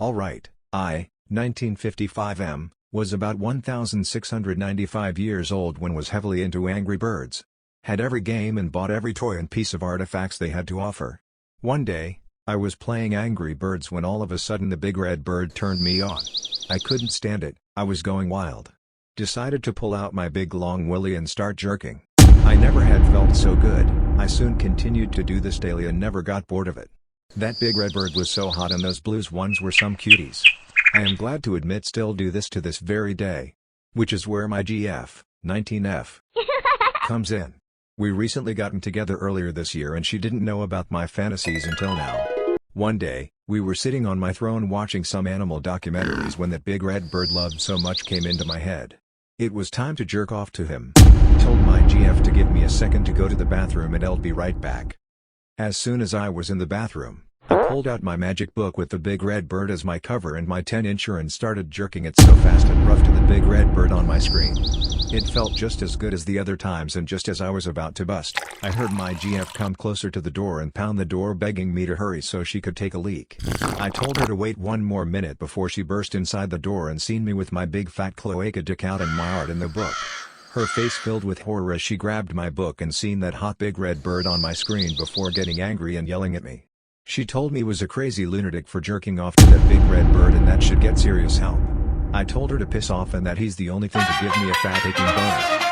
Alright, 1955 was about 1695 years old when was heavily into Angry Birds. Had every game and bought every toy and piece of artifacts they had to offer. One day, I was playing Angry Birds when all of a sudden the big red bird turned me on. I couldn't stand it, I was going wild. Decided to pull out my big long willy and start jerking. I never had felt so good. I soon continued to do this daily and never got bored of it. That big red bird was so hot and those blues ones were some cuties. I am glad to admit still do this to this very day. Which is where my GF, 19F, comes in. We recently gotten together earlier this year and she didn't know about my fantasies until now. One day, we were sitting on my throne watching some animal documentaries when that big red bird loved so much came into my head. It was time to jerk off to him. Told my GF to give me a second to go to the bathroom and I'll be right back. As soon as I was in the bathroom, I pulled out my magic book with the big red bird as my cover and my 10-incher and started jerking it so fast and rough to the big red bird on my screen. It felt just as good as the other times, and just as I was about to bust, I heard my GF come closer to the door and pound the door begging me to hurry so she could take a leak. I told her to wait one more minute before she burst inside the door and seen me with my big fat cloaca dick out and my art in the book. Her face filled with horror as she grabbed my book and seen that hot big red bird on my screen before getting angry and yelling at me. She told me was a crazy lunatic for jerking off to that big red bird and that should get serious help. I told her to piss off and that he's the only thing to give me a fat aching boner.